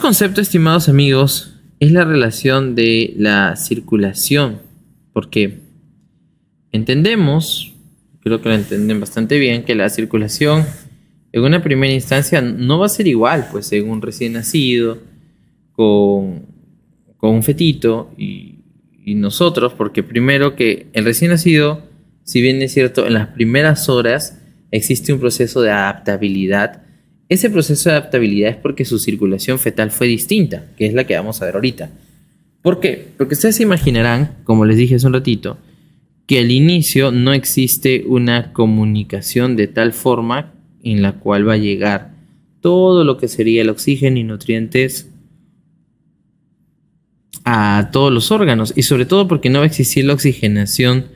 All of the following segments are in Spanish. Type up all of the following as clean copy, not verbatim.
concepto, estimados amigos, es la relación de la circulación, porque entendemos, creo que lo entienden bastante bien, que la circulación en una primera instancia no va a ser igual, pues en un recién nacido, con un fetito y nosotros, porque primero que el recién nacido, si bien es cierto, en las primeras horas existe un proceso de adaptabilidad. Ese proceso de adaptabilidad es porque su circulación fetal fue distinta, que es la que vamos a ver ahorita. ¿Por qué? Porque ustedes se imaginarán, como les dije hace un ratito, que al inicio no existe una comunicación de tal forma en la cual va a llegar todo lo que sería el oxígeno y nutrientes a todos los órganos, y sobre todo porque no va a existir la oxigenación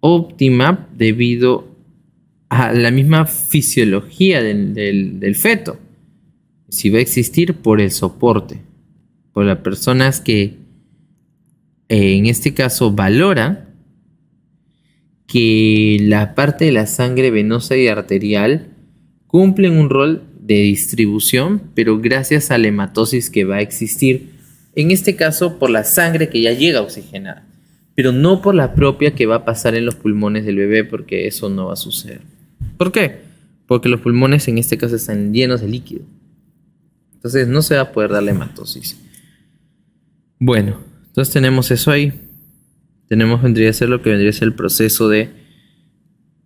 óptima debido a la misma fisiología del feto. Si va a existir por el soporte, por las personas que en este caso valoran que la parte de la sangre venosa y arterial cumplen un rol de distribución, pero gracias a la hematosis que va a existir, en este caso por la sangre que ya llega oxigenada, pero no por la propia que va a pasar en los pulmones del bebé, porque eso no va a suceder. ¿Por qué? Porque los pulmones en este caso están llenos de líquido. Entonces no se va a poder dar la hematosis. Bueno, entonces tenemos eso ahí. Vendría a ser lo que vendría a ser el proceso de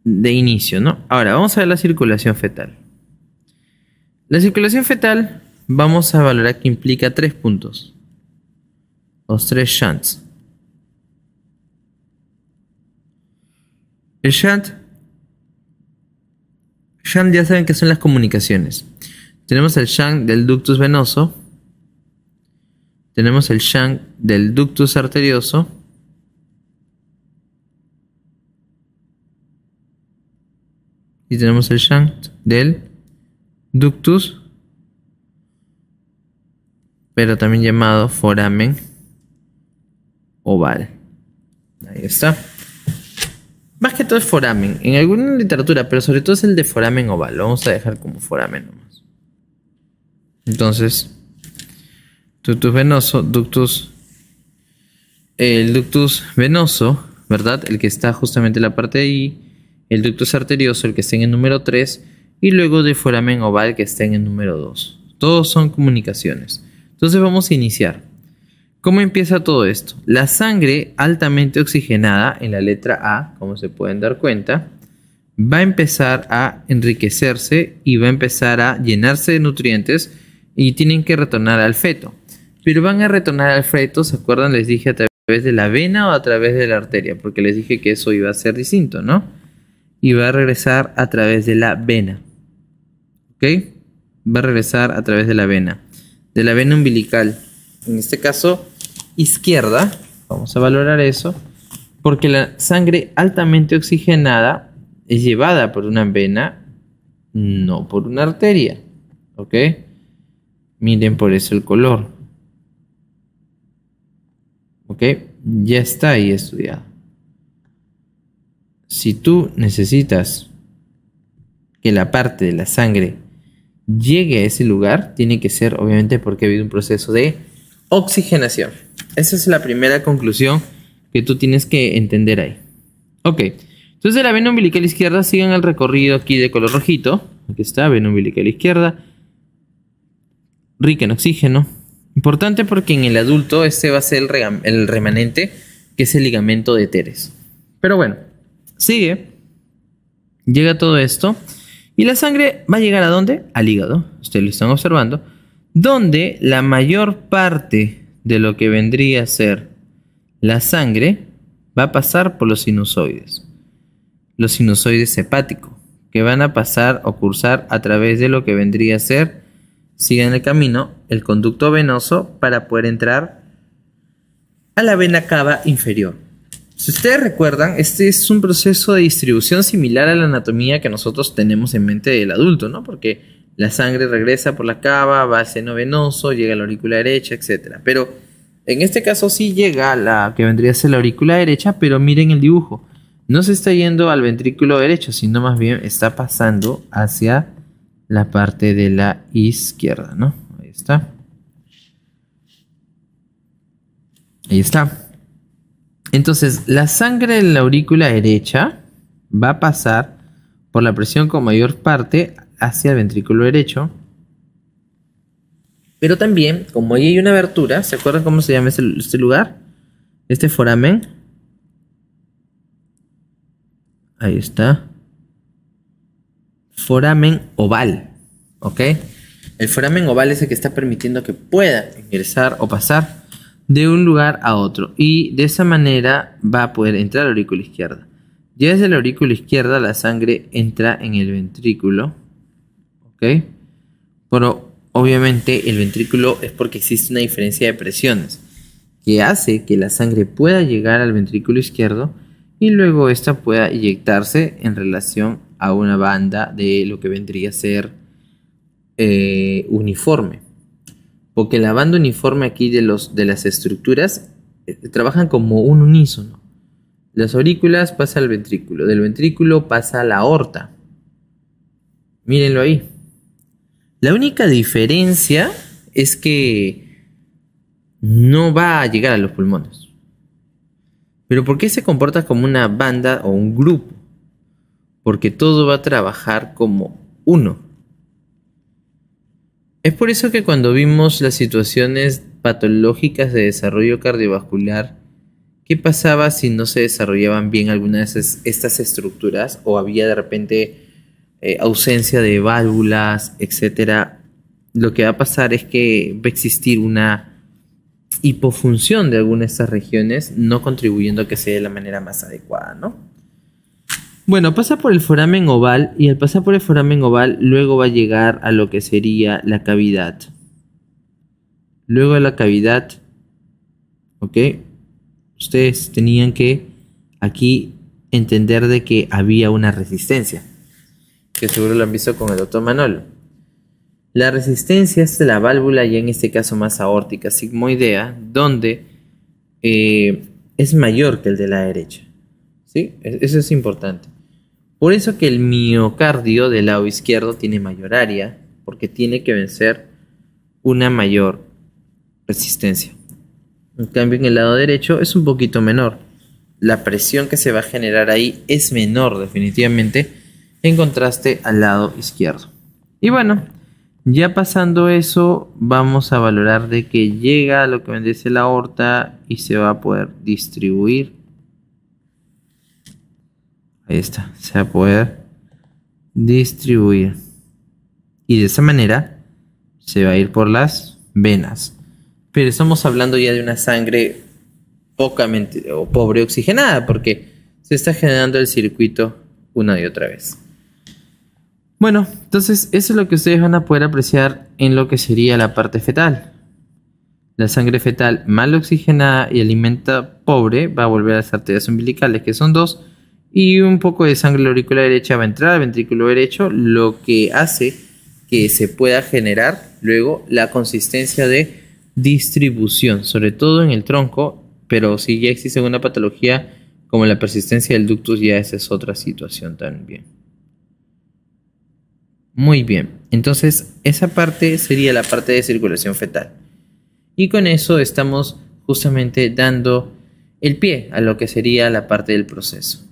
inicio, ¿no? Ahora, vamos a ver la circulación fetal. La circulación fetal vamos a valorar que implica 3 puntos. Los 3 shunts. El shunt ya saben que son las comunicaciones. Tenemos el shunt del ductus venoso. Tenemos el shunt del ductus arterioso. Y tenemos el shunt del ductus, pero también llamado foramen oval. Ahí está. Más que todo es foramen, en alguna literatura, pero sobre todo es el de foramen oval. Lo vamos a dejar como foramen nomás. Entonces, ductus venoso, el ductus venoso, ¿verdad? El que está justamente en la parte de ahí. El ductus arterioso, el que está en el número 3. Y luego de foramen oval, que está en el número 2. Todos son comunicaciones. Entonces vamos a iniciar. ¿Cómo empieza todo esto? La sangre altamente oxigenada en la letra A, como se pueden dar cuenta, va a empezar a enriquecerse y va a empezar a llenarse de nutrientes y tienen que retornar al feto. Pero van a retornar al feto, ¿se acuerdan? Les dije a través de la vena o a través de la arteria, porque les dije que eso iba a ser distinto, ¿no? Y va a regresar a través de la vena. ¿Ok? Va a regresar a través de la vena umbilical. En este caso, izquierda. Vamos a valorar eso. Porque la sangre altamente oxigenada es llevada por una vena, no por una arteria. ¿Ok? Miren por eso el color. ¿Ok? Ya está ahí estudiado. Si tú necesitas que la parte de la sangre llegue a ese lugar, tiene que ser obviamente porque ha habido un proceso de oxigenación. Esa es la primera conclusión que tú tienes que entender ahí. Ok, entonces de la vena umbilical izquierda sigan el recorrido aquí de color rojito. Aquí está, vena umbilical izquierda, rica en oxígeno. Importante porque en el adulto este va a ser el remanente, que es el ligamento de Teres. Pero bueno, sigue, llega todo esto y la sangre va a llegar ¿a dónde? Al hígado, ustedes lo están observando, donde la mayor parte de lo que vendría a ser la sangre va a pasar por los sinusoides hepáticos, que van a pasar o cursar a través de lo que vendría a ser, sigan el camino, el conducto venoso para poder entrar a la vena cava inferior. Si ustedes recuerdan, este es un proceso de distribución similar a la anatomía que nosotros tenemos en mente del adulto, ¿no? Porque la sangre regresa por la cava, va al seno venoso, llega a la aurícula derecha, etc. Pero en este caso sí llega a la que vendría a ser la aurícula derecha, pero miren el dibujo. No se está yendo al ventrículo derecho, sino más bien está pasando hacia la parte de la izquierda, ¿no? Ahí está. Ahí está. Entonces, la sangre de la aurícula derecha va a pasar por la presión con mayor parte hacia el ventrículo derecho. Pero también, como ahí hay una abertura, ¿se acuerdan cómo se llama este lugar? Este foramen. Ahí está. Foramen oval. ¿Ok? El foramen oval es el que está permitiendo que pueda ingresar o pasar de un lugar a otro. Y de esa manera va a poder entrar a la aurícula izquierda. Ya desde la aurícula izquierda la sangre entra en el ventrículo. ¿Ok? Pero obviamente el ventrículo es porque existe una diferencia de presiones que hace que la sangre pueda llegar al ventrículo izquierdo y luego esta pueda inyectarse en relación a una banda de lo que vendría a ser uniforme. Porque la banda uniforme aquí de las estructuras trabajan como un unísono. Las aurículas pasa al ventrículo, del ventrículo pasa a la aorta. Mírenlo ahí. La única diferencia es que no va a llegar a los pulmones. ¿Pero por qué se comporta como una banda o un grupo? Porque todo va a trabajar como uno. Es por eso que cuando vimos las situaciones patológicas de desarrollo cardiovascular, ¿qué pasaba si no se desarrollaban bien algunas de estas estructuras o había de repente ausencia de válvulas, etcétera? Lo que va a pasar es que va a existir una hipofunción de alguna de estas regiones, no contribuyendo a que sea de la manera más adecuada, ¿no? Bueno, pasa por el foramen oval y al pasar por el foramen oval luego va a llegar a lo que sería la cavidad. Luego de la cavidad, ¿ok? Ustedes tenían que aquí entender de que había una resistencia, que seguro lo han visto con el doctor Manolo. La resistencia es de la válvula, ya en este caso más aórtica sigmoidea, donde es mayor que el de la derecha. ¿Sí? Eso es importante. Por eso que el miocardio del lado izquierdo tiene mayor área, porque tiene que vencer una mayor resistencia. En cambio, en el lado derecho es un poquito menor. La presión que se va a generar ahí es menor definitivamente en contraste al lado izquierdo. Y bueno, ya pasando eso, vamos a valorar de que llega a lo que vendría a ser la aorta y se va a poder distribuir. Ahí está, se va a poder distribuir. Y de esa manera se va a ir por las venas. Pero estamos hablando ya de una sangre pocamente o pobre oxigenada, porque se está generando el circuito una y otra vez. Bueno, entonces eso es lo que ustedes van a poder apreciar en lo que sería la parte fetal. La sangre fetal mal oxigenada y alimenta pobre va a volver a las arterias umbilicales, que son 2, y un poco de sangre de la aurícula derecha va a entrar al ventrículo derecho, lo que hace que se pueda generar luego la consistencia de distribución, sobre todo en el tronco, pero si ya existe una patología como la persistencia del ductus, ya esa es otra situación también. Muy bien, entonces esa parte sería la parte de circulación fetal. Y con eso estamos justamente dando el pie a lo que sería la parte del proceso.